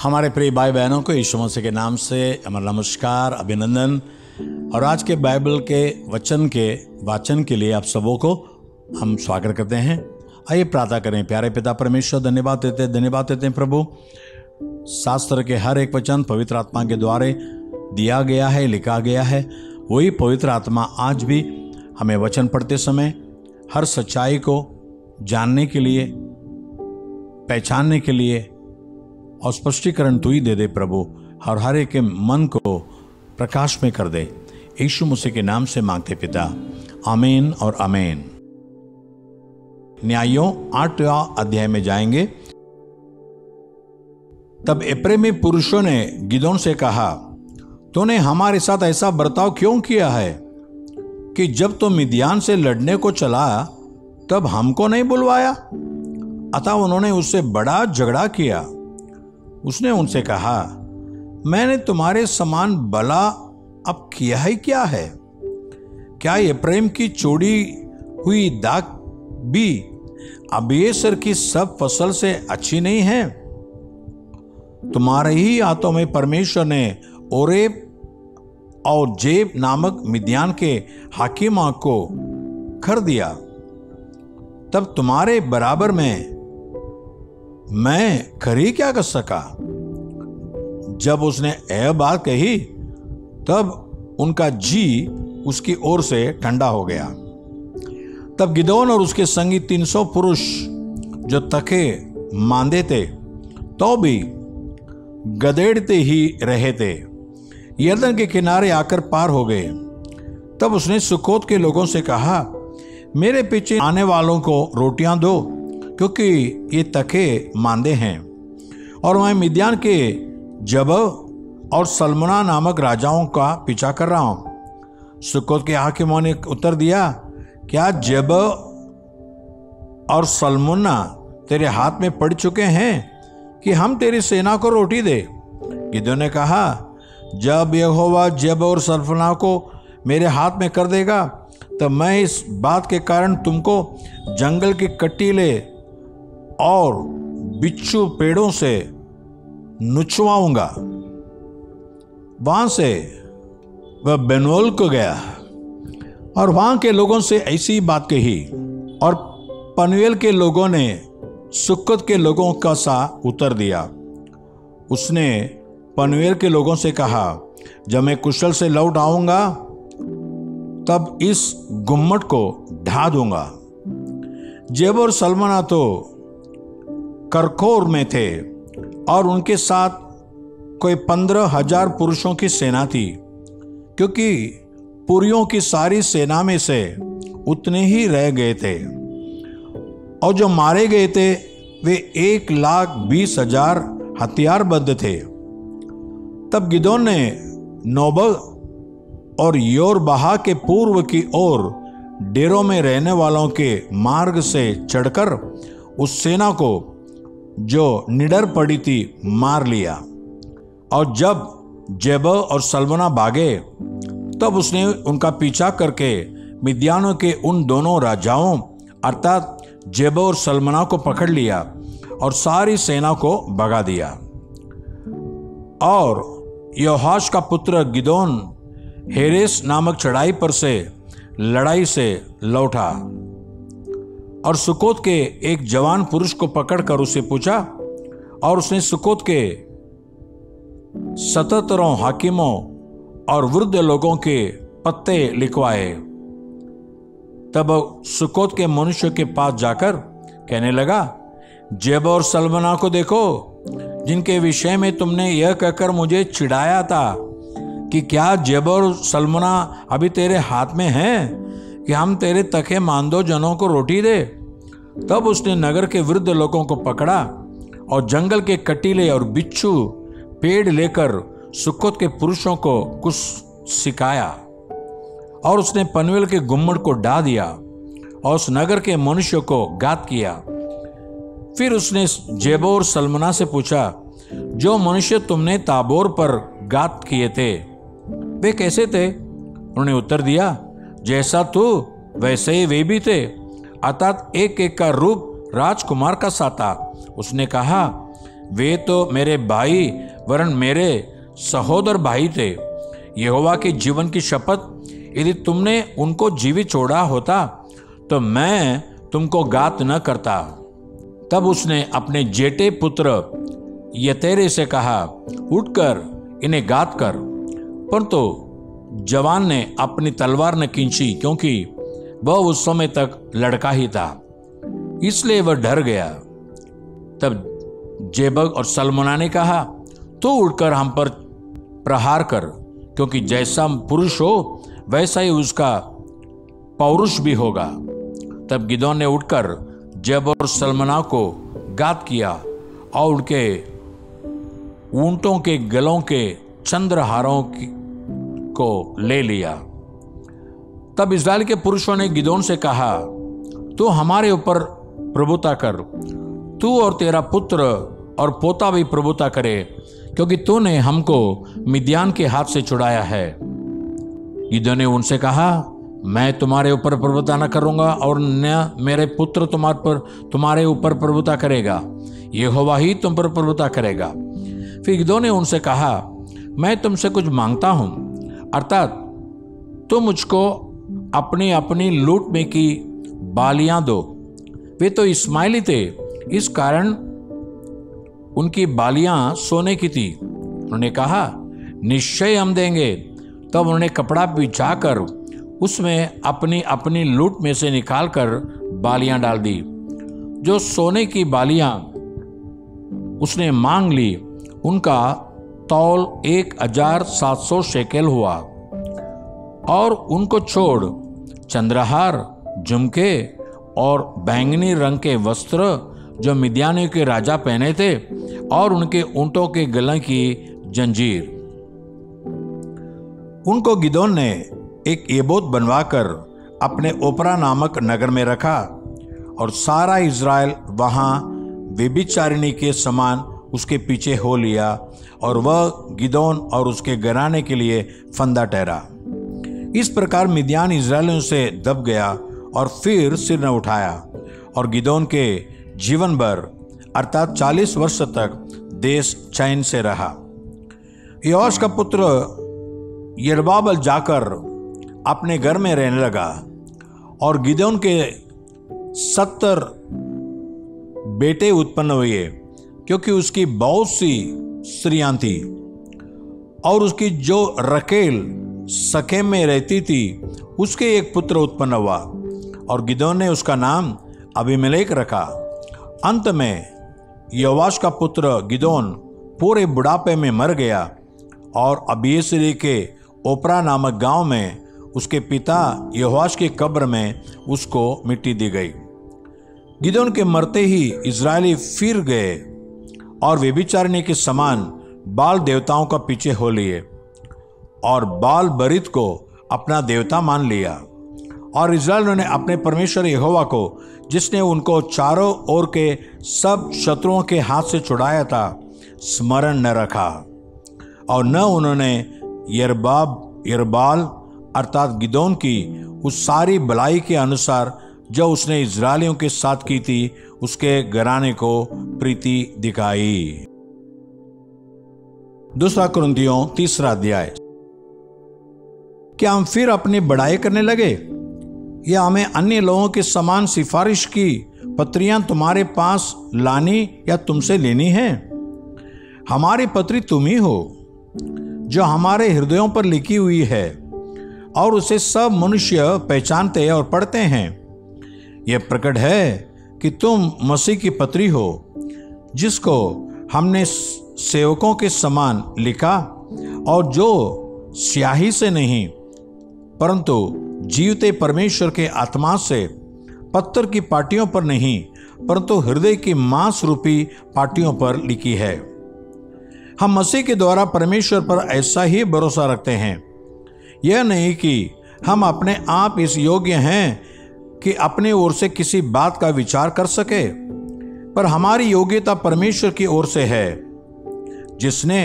हमारे प्रिय भाई बहनों को यीशु मसीह के नाम से हमारा नमस्कार, अभिनंदन। और आज के बाइबल के वचन के वाचन के लिए आप सबों को हम स्वागत करते हैं। आइए प्रार्थना करें। प्यारे पिता परमेश्वर, धन्यवाद देते हैं प्रभु। शास्त्र के हर एक वचन पवित्र आत्मा के द्वारा दिया गया है, लिखा गया है। वही पवित्र आत्मा आज भी हमें वचन पढ़ते समय हर सच्चाई को जानने के लिए, पहचानने के लिए और स्पष्टीकरण तू ही दे दे प्रभु। और हर एक के मन को प्रकाश में कर दे। यीशु मसीह के नाम से मांगते पिता, आमीन और आमीन। न्यायों 8वां अध्याय में जाएंगे। तब एप्रैमी पुरुषों ने गिदोन से कहा, तूने हमारे साथ ऐसा बर्ताव क्यों किया है कि जब तो मिद्यान से लड़ने को चला तब हमको नहीं बुलवाया? अतः उन्होंने उससे बड़ा झगड़ा किया। उसने उनसे कहा, मैंने तुम्हारे समान भला अब किया ही क्या है? क्या एप्रैम की चोड़ी हुई दाख भी अबीएसर की सब फसल से अच्छी नहीं है? तुम्हारे ही हाथों में परमेश्वर ने ओरेब और जेब नामक मिद्यान के हाकिमा को कर दिया। तब तुम्हारे बराबर में मैं खरी क्या कर सका? जब उसने यह बात कही तब उनका जी उसकी ओर से ठंडा हो गया। तब गिदोन और उसके संगी 300 पुरुष जो तखे मांदे थे तो भी गदेड़ते ही रहे थे, यरदन के किनारे आकर पार हो गए। तब उसने सुकोत के लोगों से कहा, मेरे पीछे आने वालों को रोटियां दो, क्योंकि ये तखे मांदे हैं। और मैं मिद्यान के जबह और सल्मुना नामक राजाओं का पीछा कर रहा हूं। सुकोत के हाकिमों ने उत्तर दिया, क्या जबह और सल्मुना तेरे हाथ में पड़ चुके हैं कि हम तेरी सेना को रोटी दे? गिदोन ने कहा, जब यहोवा जबह और सल्मुना को मेरे हाथ में कर देगा तब मैं इस बात के कारण तुमको जंगल के कटीले और बिच्छू पेड़ों से नुचवाऊंगा। वहां से वह बेनोल को गया और वहां के लोगों से ऐसी बात कही। और पनवेल के लोगों ने सुक्कोत के लोगों का सा उत्तर दिया। उसने पनवेल के लोगों से कहा, जब मैं कुशल से लौट आऊंगा तब इस गुम्मट को ढा दूंगा। जेब और सल्मुना तो करकोर में थे और उनके साथ कोई 15,000 पुरुषों की सेना थी, क्योंकि पुरियों की सारी सेना में से उतने ही रह गए थे। और जो मारे गए थे वे 1,20,000 हथियारबद्ध थे। तब गिदोन ने नोबह और योरबाह के पूर्व की ओर डेरों में रहने वालों के मार्ग से चढ़कर उस सेना को जो निडर पड़ी थी मार लिया। और जब जेबह और सल्मुना भागे तब उसने उनका पीछा करके मिद्यानों के उन दोनों राजाओं अर्थात जेबह और सल्मुना को पकड़ लिया और सारी सेना को भगा दिया। और योआश का पुत्र गिदोन हेरेस नामक चढ़ाई पर से लड़ाई से लौटा और सुकोत के एक जवान पुरुष को पकड़कर उसे पूछा। और उसने सुकोत के 77 हाकिमों और वृद्ध लोगों के पत्ते लिखवाए। तब सुकोत के मनुष्य के पास जाकर कहने लगा, जेबह और सल्मुना को देखो, जिनके विषय में तुमने यह कहकर मुझे चिढ़ाया था कि क्या जेबह और सल्मुना अभी तेरे हाथ में हैं कि हम तेरे तखे मांदो जनों को रोटी दे? तब उसने नगर के वृद्ध लोगों को पकड़ा और जंगल के कटीले और बिच्छू पेड़ लेकर सुक्कोत के पुरुषों को कुछ सिखाया। और उसने पनवेल के गुम्मट को ढा दिया और उस नगर के मनुष्य को घात किया। फिर उसने जेबह और सल्मुना से पूछा, जो मनुष्य तुमने ताबोर पर घात किए थे वे कैसे थे? उन्होंने उत्तर दिया, जैसा तू वैसे ही वे भी थे, अर्थात एक एक का रूप राजकुमार का सा था। उसने कहा, वे तो मेरे भाई वरन मेरे सहोदर भाई थे। यहोवा के जीवन की शपथ, यदि तुमने उनको जीवित छोड़ा होता तो मैं तुमको घात न करता। तब उसने अपने जेठे पुत्र यतेरे से कहा, उठकर इन्हें घात कर। परंतु जवान ने अपनी तलवार न खींची, क्योंकि वह उस समय तक लड़का ही था, इसलिए वह डर गया। तब जेबग और सल्मुन्ना ने कहा, तो उठकर हम पर प्रहार कर, क्योंकि जैसा पुरुष हो वैसा ही उसका पौरुष भी होगा। तब गिदोन ने उठकर जेब और सल्मुन्ना को घात किया और उनके ऊंटों के गलों के चंद्रहारों को ले लिया। तब इस्राएल के पुरुषों ने गिदोन से कहा, तू हमारे ऊपर प्रभुता कर, तू और तेरा पुत्र और पोता भी प्रभुता करे, क्योंकि तूने हमको मिद्यान के हाथ से छुड़ाया है। गिदोन ने उनसे कहा, मैं तुम्हारे ऊपर प्रभुता न करूंगा और न मेरे पुत्र तुम्हारे ऊपर प्रभुता करेगा, यहोवा ही तुम पर प्रभुता करेगा। फिर गिदोन ने उनसे कहा, मैं तुमसे कुछ मांगता हूं, अर्थात तुम मुझको अपनी अपनी लूट में की बालियां दो। वे तो इस्माइली थे, इस कारण उनकी बालियां सोने की थी। उन्होंने कहा, निश्चय हम देंगे। तब उन्होंने कपड़ा बिछाकर उसमें अपनी अपनी लूट में से निकालकर बालियां डाल दी। जो सोने की बालियां उसने मांग ली, उनका तौल 1700 शेकेल हुआ। और उनको छोड़ चंद्रहार, झुमके और बैंगनी रंग के वस्त्र जो मिद्यानियों के राजा पहने थे, और उनके ऊंटों के गले की जंजीर। उनको गिदोन ने एक एबोत बनवाकर अपने ओपरा नामक नगर में रखा, और सारा इज़राइल वहां व्यभिचारिणी के समान उसके पीछे हो लिया, और वह गिदोन और उसके घराने के लिए फंदा ठहरा। इस प्रकार मिद्यान इज़राइलियों से दब गया और फिर सिर न उठाया, और गिदोन के जीवन भर अर्थात 40 वर्ष तक देश चैन से रहा। योआश का पुत्र यरबाबल जाकर अपने घर में रहने लगा, और गिदोन के 70 बेटे उत्पन्न हुए, क्योंकि उसकी बहुत सी स्त्रियां थी। और उसकी जो रकेल सकेम में रहती थी, उसके एक पुत्र उत्पन्न हुआ, और गिदोन ने उसका नाम अबीमेलेक रखा। अंत में योआश का पुत्र गिदोन पूरे बुढ़ापे में मर गया, और अबीएसरी के ओपरा नामक गांव में उसके पिता यहोआश की कब्र में उसको मिट्टी दी गई। गिदोन के मरते ही इज़राइली फिर गए और व्यभिचारिणी के समान बाल देवताओं का पीछे हो लिए, और बाल बरीत को अपना देवता मान लिया। और इज़राइलियों ने अपने परमेश्वर यहोवा को, जिसने उनको चारों ओर के सब शत्रुओं के हाथ से छुड़ाया था, स्मरण न रखा, और न उन्होंने यरबाल अर्थात गिदोन की उस सारी भलाई के अनुसार जो उसने इज़राइलियों के साथ की थी, उसके घराने को प्रीति दिखाई। 2 कुरिन्थियों 3 अध्याय। क्या हम फिर अपनी बड़ाई करने लगे, या हमें अन्य लोगों के समान सिफारिश की पत्रियां तुम्हारे पास लानी या तुमसे लेनी है? हमारी पत्री तुम ही हो, जो हमारे हृदयों पर लिखी हुई है, और उसे सब मनुष्य पहचानते और पढ़ते हैं। यह प्रकट है कि तुम मसीह की पत्री हो, जिसको हमने सेवकों के समान लिखा, और जो स्याही से नहीं परंतु जीवते परमेश्वर के आत्मा से, पत्थर की पाटियों पर नहीं परंतु हृदय की मांस रूपी पाटियों पर लिखी है। हम मसीह के द्वारा परमेश्वर पर ऐसा ही भरोसा रखते हैं, यह नहीं कि हम अपने आप इस योग्य हैं कि अपने ओर से किसी बात का विचार कर सके, पर हमारी योग्यता परमेश्वर की ओर से है, जिसने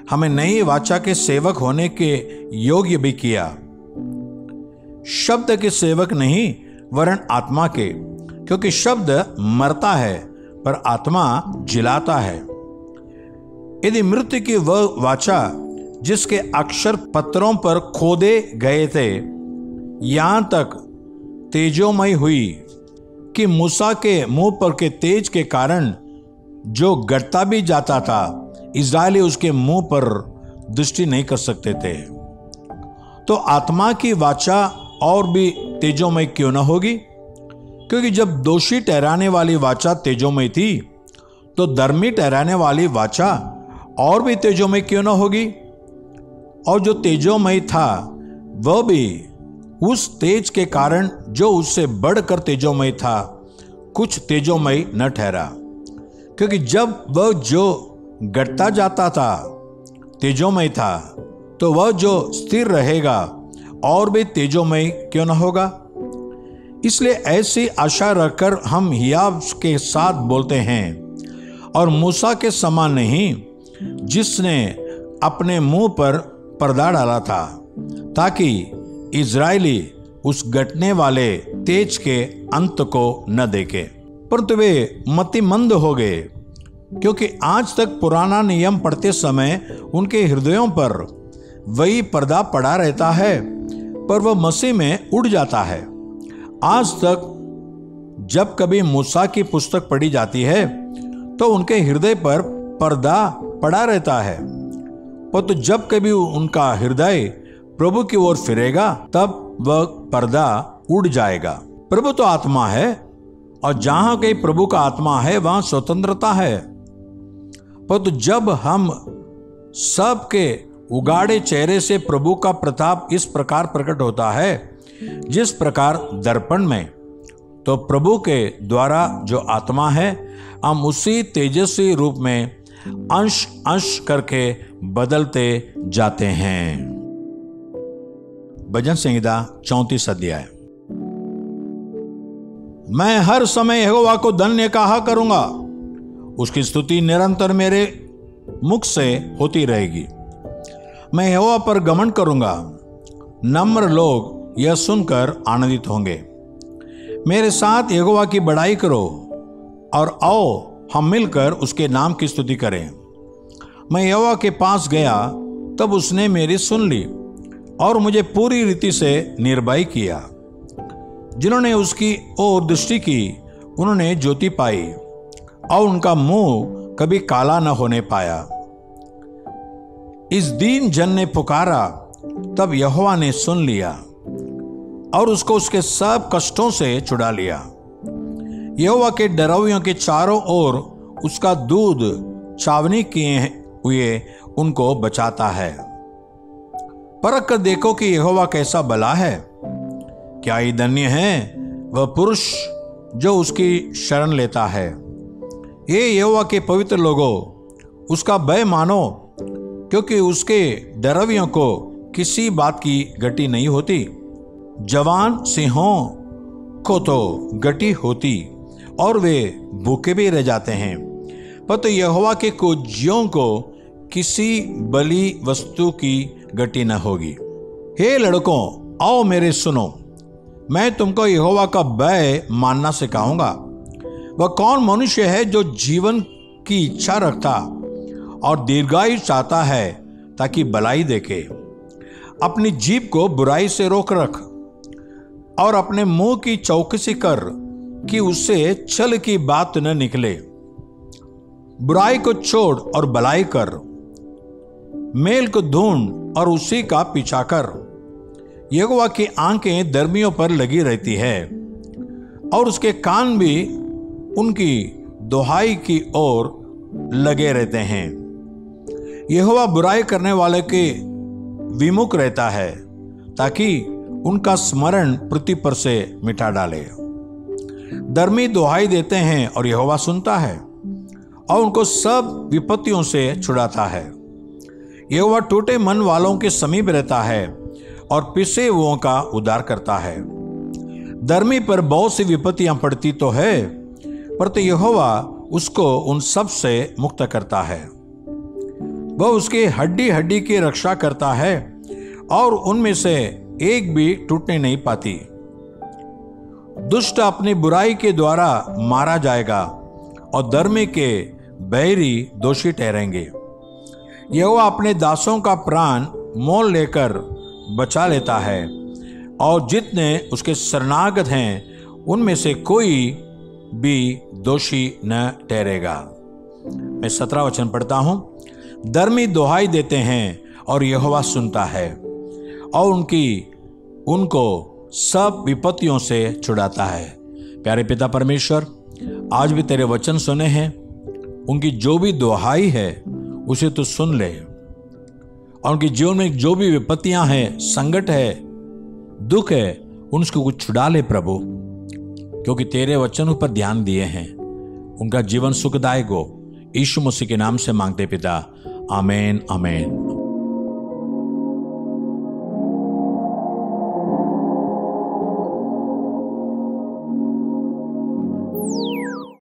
हमें नई वाचा के सेवक होने के योग्य भी किया। शब्द के सेवक नहीं वरन आत्मा के, क्योंकि शब्द मरता है पर आत्मा जिलाता है। यदि मृत्यु की वह वाचा जिसके अक्षर पत्रों पर खोदे गए थे यहां तक तेजोमय हुई कि मूसा के मुंह पर के तेज के कारण जो गड़ता भी जाता था इस्राएली उसके मुंह पर दृष्टि नहीं कर सकते थे, तो आत्मा की वाचा और भी तेजोमय क्यों न होगी? क्योंकि जब दोषी ठहराने वाली वाचा तेजोमय थी तो धर्मी ठहराने वाली वाचा और भी तेजोमय क्यों न होगी? और जो तेजोमय था वह भी उस तेज के कारण जो उससे बढ़कर तेजोमय था कुछ तेजोमय न ठहरा, क्योंकि जब वह जो घटता जाता था तेजोमय था तो वह जो स्थिर रहेगा और भी तेजोमय क्यों न होगा? इसलिए ऐसी आशा रखकर हम हियाव के साथ बोलते हैं और मूसा के समान नहीं जिसने अपने मुंह पर पर्दा डाला था ताकि इजरायली उस घटने वाले तेज के अंत को न देखे, परंतु वे मतिमंद हो गए, क्योंकि आज तक पुराना नियम पढ़ते समय उनके हृदयों पर वही पर्दा पड़ा रहता है, पर वह मसीह में उड़ जाता है। आज तक जब कभी मूसा की पुस्तक पढ़ी जाती है तो उनके हृदय पर पर्दा पड़ा रहता है, परंतु जब कभी उनका हृदय प्रभु की ओर फिरेगा तब वह पर्दा उड़ जाएगा। प्रभु तो आत्मा है और जहां कहीं प्रभु का आत्मा है वहां स्वतंत्रता है, परंतु जब हम सबके उगाड़े चेहरे से प्रभु का प्रताप इस प्रकार प्रकट होता है जिस प्रकार दर्पण में, तो प्रभु के द्वारा जो आत्मा है हम उसी तेजस्वी रूप में अंश अंश करके बदलते जाते हैं। भजन संहिता 34 अध्याय। मैं हर समय यहोवा को धन्य कहा करूंगा, उसकी स्तुति निरंतर मेरे मुख से होती रहेगी। मैं यहोवा पर घमंड करूंगा, नम्र लोग यह सुनकर आनंदित होंगे। मेरे साथ यहोवा की बड़ाई करो और आओ हम मिलकर उसके नाम की स्तुति करें। मैं यहोवा के पास गया तब उसने मेरी सुन ली और मुझे पूरी रीति से निर्भय किया। जिन्होंने उसकी ओर दृष्टि की उन्होंने ज्योति पाई और उनका मुंह कभी काला न होने पाया। इस दीन जन ने पुकारा तब यहोवा ने सुन लिया और उसको उसके सब कष्टों से छुड़ा लिया। यहोवा के डरावियों के चारों ओर उसका दूध छावनी किए हुए उनको बचाता है। परख कर देखो कि यहोवा कैसा भला है, क्या ही धन्य है वह पुरुष जो उसकी शरण लेता है। ये यहोवा के पवित्र लोगों उसका भय मानो, क्योंकि उसके डरावियों को किसी बात की गति नहीं होती। जवान सिंहों को तो गति होती और वे भूखे भी रह जाते हैं, परंतु यहोवा के खोजियों को किसी बलि वस्तु की गति न होगी। हे लड़कों, आओ मेरे सुनो, मैं तुमको यहोवा का भय मानना सिखाऊंगा। वह कौन मनुष्य है जो जीवन की इच्छा रखता और दीर्घायु चाहता है ताकि भलाई देखे। अपनी जीभ को बुराई से रोक रख और अपने मुंह की चौकसी कर कि उससे छल की बात न निकले। बुराई को छोड़ और भलाई कर, मेल को ढूंढ और उसी का पीछा कर। यहोवा की आंखें धर्मियों पर लगी रहती है और उसके कान भी उनकी दुहाई की ओर लगे रहते हैं। यहोवा बुराई करने वाले के विमुख रहता है ताकि उनका स्मरण पृथ्वी पर से मिटा डाले। धर्मी दुहाई देते हैं और यहोवा सुनता है और उनको सब विपत्तियों से छुड़ाता है। यहोवा टूटे मन वालों के समीप रहता है और पिसे हुओं का उद्धार करता है। धर्मी पर बहुत सी विपत्तियां पड़ती तो है, परंतु यहोवा उसको उन सब से मुक्त करता है। वह उसकी हड्डी हड्डी की रक्षा करता है और उनमें से एक भी टूटने नहीं पाती। दुष्ट अपनी बुराई के द्वारा मारा जाएगा और धर्मी के बैरी दोषी ठहरेंगे। यहोवा अपने दासों का प्राण मोल लेकर बचा लेता है और जितने उसके शरणागत हैं उनमें से कोई भी दोषी न ठहरेगा। मैं 17 वचन पढ़ता हूं। धर्मी दुहाई देते हैं और यहोवा सुनता है और उनको सब विपत्तियों से छुड़ाता है। प्यारे पिता परमेश्वर, आज भी तेरे वचन सुने हैं, उनकी जो भी दुहाई है उसे तू सुन ले और उनके जीवन में जो भी विपत्तियां हैं, संकट है, दुख है, उनको कुछ छुड़ा ले प्रभु, क्योंकि तेरे वचनों पर ध्यान दिए हैं। उनका जीवन सुखदायक हो, यीशु मसीह के नाम से मांगते पिता, आमीन आमीन।